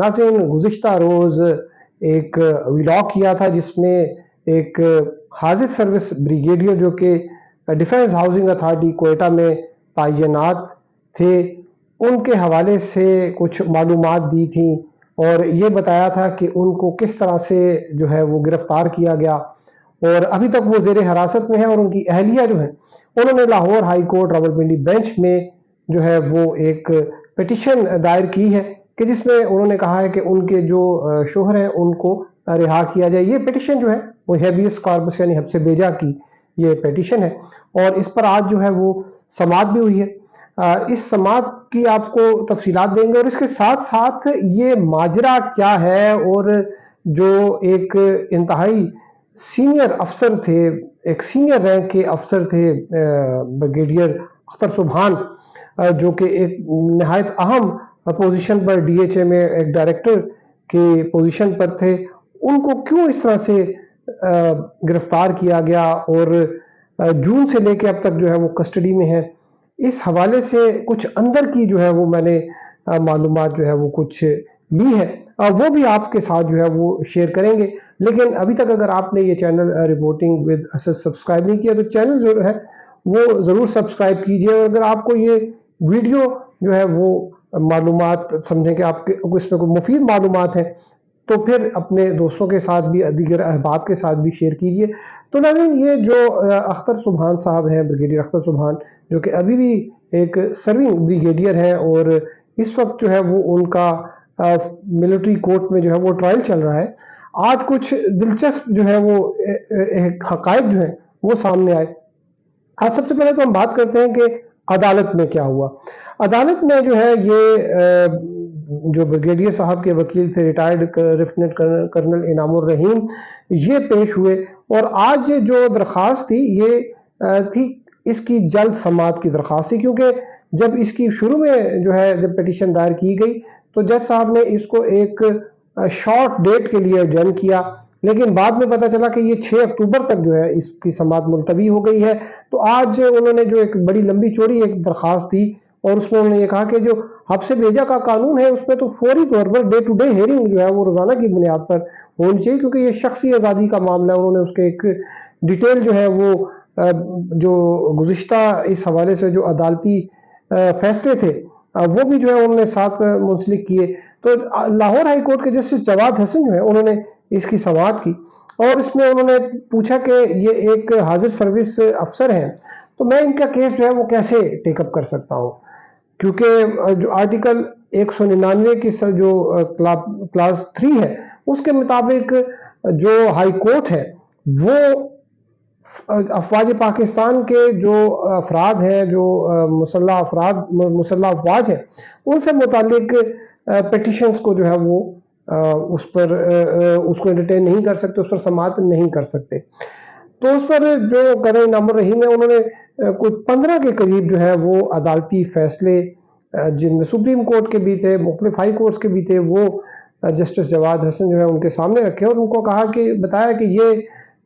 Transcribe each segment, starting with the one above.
नाज़रीन, गुज़िश्ता रोज़ एक व्लॉग किया था जिसमें एक हाजिर सर्विस ब्रिगेडियर जो कि डिफेंस हाउसिंग अथॉरिटी कोयटा में तैनात थे, उनके हवाले से कुछ मालूमात दी थी और ये बताया था कि उनको किस तरह से जो है वो गिरफ्तार किया गया और अभी तक वो ज़ेर हिरासत में है और उनकी अहलिया जो है उन्होंने Lahore high court Rawalpindi bench में जो है वो एक पिटीशन दायर की है कि जिसमें उन्होंने कहा है कि उनके जो शोहर हैं उनको रिहा किया जाए। ये पिटीशन जो है वो हैबियस कॉर्पस यानी हब्से बेजा की ये पिटीशन है और इस पर आज जो है वो समाअत भी हुई है। इस समाअत की आपको तफसीलात देंगे और इसके साथ साथ ये माजरा क्या है और जो एक इंतहाई सीनियर अफसर थे, एक सीनियर रैंक के अफसर थे ब्रिगेडियर अख्तर सुबहान, जो कि एक नहायत अहम पोजीशन पर डीएचए में एक डायरेक्टर के पोजीशन पर थे, उनको क्यों इस तरह से गिरफ्तार किया गया और जून से लेकर अब तक जो है वो कस्टडी में है। इस हवाले से कुछ अंदर की जो है वो मैंने मालूमात जो है वो कुछ ली है, वो भी आपके साथ जो है वो शेयर करेंगे। लेकिन अभी तक अगर आपने ये channel reporting with Asad subscribe नहीं किया तो चैनल जो है वो ज़रूर सब्सक्राइब कीजिए और अगर आपको ये वीडियो जो है वो मालूमात समझें कि आपके इसमें कोई मुफीद मालूमात हैं तो फिर अपने दोस्तों के साथ भी, दीगर अहबाब के साथ भी शेयर कीजिए। तो नाज़रीन, ये जो अख्तर सुबहान साहब हैं, ब्रिगेडियर अख्तर सुबहान, जो कि अभी भी एक सर्विंग ब्रिगेडियर हैं और इस वक्त जो है वो उनका मिलिट्री कोर्ट में जो है वो ट्रायल चल रहा है। आज कुछ दिलचस्प जो है वो हकायक जो है वो सामने आए। आज सबसे पहले तो हम बात करते हैं कि अदालत में क्या हुआ। अदालत में जो है ये जो ब्रिगेडियर साहब के वकील थे, रिटायर्ड लेफ्टिनेंट कर्नल इनामुर रहीम, ये पेश हुए और आज जो दरख्वास्त थी ये थी इसकी जल्द समाअत की दरख्वास्त थी, क्योंकि जब इसकी शुरू में जो है जब पिटीशन दायर की गई तो जज साहब ने इसको एक शॉर्ट डेट के लिए एडजर्न किया, लेकिन बाद में पता चला कि ये 6 अक्टूबर तक जो है इसकी समाअत मुलतवी हो गई है। तो आज उन्होंने जो एक बड़ी लंबी चौड़ी एक दरख्वास्त दी और उसमें उन्होंने ये कहा कि जो हब्से बेजा का कानून है उसमें तो फौरी तौर per day to day hearing जो है वो रोजाना की बुनियाद पर होनी चाहिए, क्योंकि ये शख्सी आज़ादी का मामला है। उन्होंने उसके एक डिटेल जो है वो जो गुज़िश्ता इस हवाले से जो अदालती फैसले थे वो भी जो है उन्होंने साथ मुंसलिक किए। तो लाहौर हाई कोर्ट के जस्टिस जवाद हसन जो है उन्होंने इसकी समाअत की और इसमें उन्होंने पूछा कि ये एक हाजिर सर्विस अफसर हैं तो मैं इनका केस जो है वो कैसे टेकअप कर सकता हूँ, क्योंकि जो आर्टिकल 199 की जो क्लास 3 है उसके मुताबिक जो हाई कोर्ट है वो अफवाज पाकिस्तान के जो अफराद हैं, जो मुसल्लह अफवाज हैं, उनसे मुतालिक पिटिशंस को जो है वो उस पर उसको एंटरटेन नहीं कर सकते, उस पर समाअत नहीं कर सकते। तो उस पर जो कर्नल इनामुर रहीम है उन्होंने कुछ 15 के करीब जो है वो अदालती फैसले, जिनमें सुप्रीम कोर्ट के भी थे, मुख्तलिफ हाई कोर्ट्स के भी थे, वो जस्टिस जवाद हसन जो है उनके सामने रखे और उनको कहा कि बताया कि ये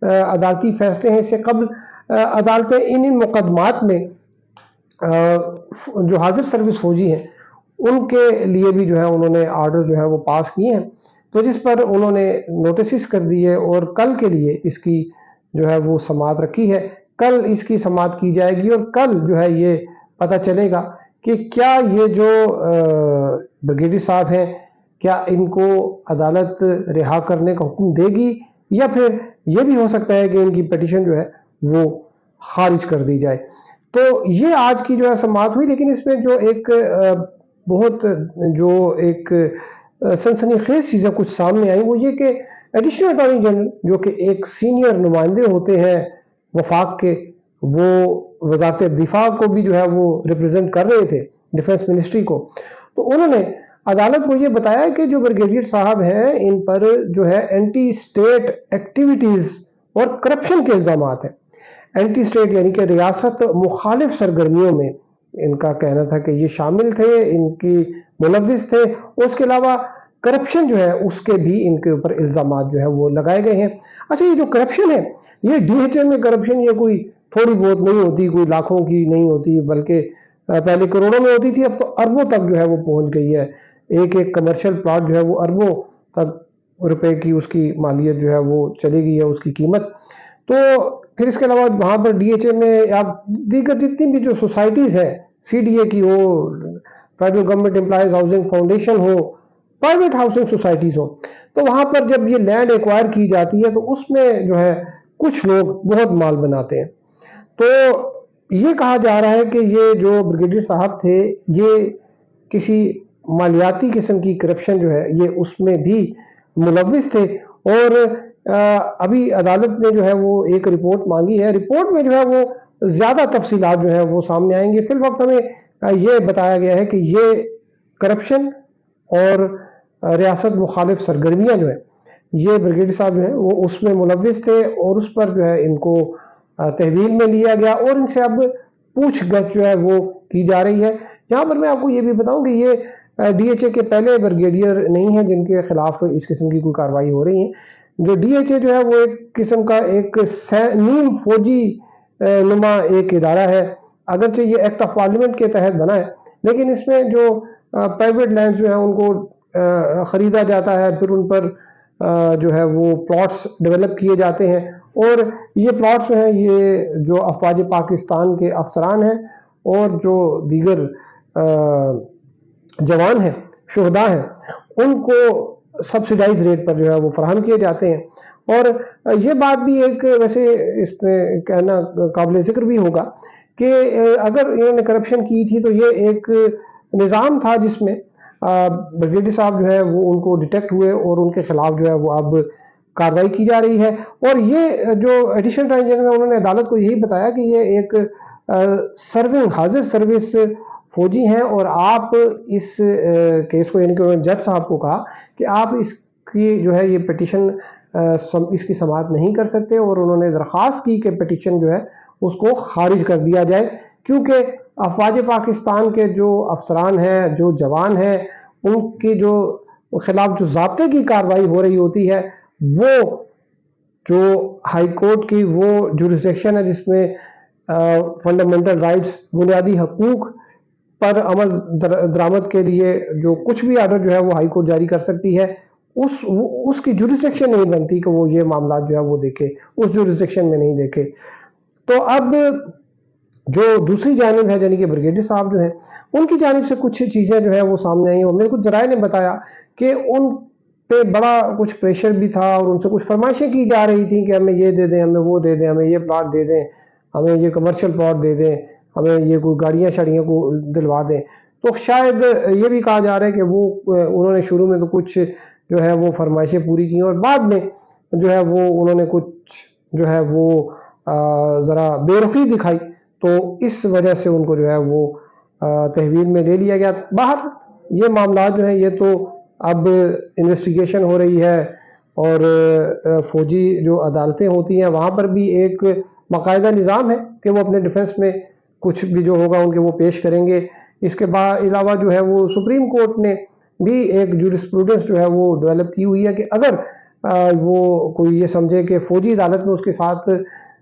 अदालती फैसले हैं। इससे कबल अदालतें इन मुकदमात में जो हाजिर सर्विस फौजी हैं उनके लिए भी जो है उन्होंने आर्डर जो है वो पास किए हैं, तो जिस पर उन्होंने नोटिस कर दिए और कल के लिए इसकी जो है वो समाअत रखी है। कल इसकी समाअत की जाएगी और कल जो है ये पता चलेगा कि क्या ये जो ब्रिगेडियर साहब हैं क्या इनको अदालत रिहा करने का हुक्म देगी या फिर ये भी हो सकता है कि इनकी पिटीशन जो है वो खारिज कर दी जाए। तो ये आज की जो है समाअत हुई, लेकिन इसमें जो एक बहुत जो एक सनसनीखेज चीज़ें कुछ सामने आई वो ये कि एडिशनल अटॉर्नी जनरल जो कि एक सीनियर नुमाइंदे होते हैं वफाक के, वो वजारत दिफा को भी जो है वो रिप्रेजेंट कर रहे थे, डिफेंस मिनिस्ट्री को, तो उन्होंने अदालत को ये बताया कि जो ब्रिगेडियर साहब हैं इन पर जो है एंटी स्टेट एक्टिविटीज़ और करप्शन के इल्ज़ामात हैं। एंटी स्टेट यानी कि रियासत मुखालिफ सरगर्मियों में इनका कहना था कि ये शामिल थे, इनकी मुलव्विस थे, उसके अलावा करप्शन जो है उसके भी इनके ऊपर इल्ज़ामात जो है वो लगाए गए हैं। अच्छा, ये जो करप्शन है ये डीएचए में करप्शन ये कोई थोड़ी बहुत नहीं होती, कोई लाखों की नहीं होती, बल्कि पहले करोड़ों में होती थी, अब तो अरबों तक जो है वो पहुंच गई है। ایک ایک کمرشل پلاٹ جو ہے وہ اربوں تک روپے کی اس کی مالیت جو ہے وہ چلی گئی ہے اس کی قیمت. تو پھر اس کے علاوہ وہاں پر ڈی ایچ اے میں آپ دیگر جتنی بھی جو سوسائٹیز ہیں سی ڈی اے کی ہو, federal government employees housing foundation ہو, پرائیویٹ ہاؤسنگ سوسائٹیز ہو, تو وہاں پر جب یہ لینڈ ایکوائر کی جاتی ہے تو اس میں جو ہے کچھ لوگ بہت مال بناتے ہیں. تو یہ کہا جا رہا ہے کہ یہ جو بریگیڈیئر صاحب تھے یہ کسی مالیاتی قسم کی کرپشن جو ہے یہ اس میں بھی ملوث تھے. اور ابھی عدالت نے جو ہے وہ ایک رپورٹ مانگی ہے. رپورٹ میں جو ہے وہ زیادہ تفصیلات جو ہے وہ سامنے آئیں گے. فی الوقت ہمیں یہ بتایا گیا ہے کہ یہ کرپشن اور ریاست مخالف سرگرمیاں جو ہیں یہ بریگیڈیئر صاحب جو ہیں وہ اس میں ملوث تھے اور اس پر جو ہے ان کو تحویل میں لیا گیا اور ان سے اب پوچھ گچھ جو ہے وہ کی جا رہی ہے. یہاں پر میں آپ کو یہ بھی بتاؤں کہ یہ ڈی ایچ اے کے پہلے بریگیڈیئر نہیں ہیں جن کے خلاف اس قسم کی کوئی کارروائی ہو رہی ہے. جو ڈی ایچ اے جو ہے وہ ایک قسم کا ایک نیم فوجی نما ایک ادارہ ہے. اگرچہ یہ ایکٹ آف پارلیمنٹ کے تحت بنا ہے لیکن اس میں جو پرائیویٹ لینڈز جو ہیں ان کو خریدا جاتا ہے, پھر ان پر جو ہے وہ پلاٹس ڈیولپ کیے جاتے ہیں اور یہ پلاٹس جو ہیں یہ جو افواج پاکستان کے افسران ہیں اور جو دیگر جوان ہیں, شہداء ہیں, ان کو سبسیڈائز ریٹ پر جو ہے وہ فراہم کیے جاتے ہیں. اور یہ بات بھی ایک ویسے اس میں کہنا قابل ذکر بھی ہوگا کہ اگر انہوں نے کرپشن کی تھی تو یہ ایک نظام تھا جس میں بریگیڈیئر صاحب جو ہے وہ ان کو ڈیٹیکٹ ہوئے اور ان کے خلاف جو ہے وہ اب کارروائی کی جا رہی ہے. اور یہ جو ایڈیشنل اٹارنی جنرل انہوں نے عدالت کو یہی بتایا کہ یہ ایک سرونگ حاضر سروس فوجی ہیں اور آپ اس کیس کو یعنی کہ انہوں نے جج صاحب کو کہا کہ آپ اس کی جو ہے یہ پٹیشن اس کی سماعت نہیں کر سکتے اور انہوں نے درخواست کی کہ پٹیشن جو ہے اس کو خارج کر دیا جائے کیونکہ افواج پاکستان کے جو افسران ہیں, جو جوان ہیں, ان کے جو خلاف جو ضابطے کی کارروائی ہو رہی ہوتی ہے وہ جو ہائی کورٹ کی وہ جورسڈکشن ہے جس میں فنڈامنٹل رائٹس بنیادی حقوق پر عمل درآمد کے لیے جو کچھ بھی آرڈر جو ہے وہ ہائی کورٹ جاری کر سکتی ہے, اس کی جورسڈکشن نہیں بنتی کہ وہ یہ معاملات جو ہے وہ دیکھے, اس جورسڈکشن میں نہیں دیکھے. تو اب جو دوسری جانب ہے یعنی کہ بریگیڈیئر صاحب جو ہیں ان کی جانب سے کچھ چیزیں جو ہے وہ سامنے آئی اور میرے کچھ ذرائع نے بتایا کہ ان پہ بڑا کچھ پریشر بھی تھا اور ان سے کچھ فرمائشیں کی جا رہی تھیں کہ ہمیں یہ دے دیں, ہمیں وہ دے دیں, ہمیں یہ پلاٹ دے دیں, ہمیں یہ کمرشل پلاٹ دے دیں, ہمیں یہ کوئی گاڑیاں شاڑیاں کو دلوا دیں. تو شاید یہ بھی کہا جا رہا ہے کہ وہ انہوں نے شروع میں تو کچھ جو ہے وہ فرمائشیں پوری کی اور بعد میں جو ہے وہ انہوں نے کچھ جو ہے وہ ذرا بے رخی دکھائی تو اس وجہ سے ان کو جو ہے وہ تحویل میں لے لیا گیا. باہر یہ معاملات جو ہیں یہ تو اب انویسٹیگیشن ہو رہی ہے اور فوجی جو عدالتیں ہوتی ہیں وہاں پر بھی ایک باقاعدہ نظام ہے کہ وہ اپنے ڈیفنس میں کچھ بھی جو ہوگا ان کے وہ پیش کریں گے. اس کے علاوہ جو ہے وہ سپریم کورٹ نے بھی ایک جورسپروڈنس جو ہے وہ ڈیولپ کی ہوئی ہے کہ اگر وہ کوئی یہ سمجھے کہ فوجی عدالت میں اس کے ساتھ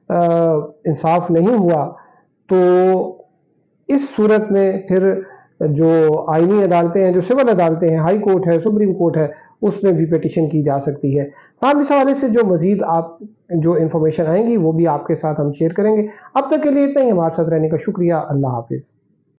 انصاف نہیں ہوا تو اس صورت میں پھر جو آئینی عدالتیں ہیں, جو سول عدالتیں ہیں, ہائی کورٹ ہے, سپریم کورٹ ہے, اس میں بھی پیٹیشن کی جا سکتی ہے. ہم اس حوالے سے جو مزید آپ جو انفارمیشن آئیں گی وہ بھی آپ کے ساتھ ہم شیئر کریں گے. اب تک کے لیے اتنا ہی. ہمارے ساتھ رہنے کا شکریہ. اللہ حافظ.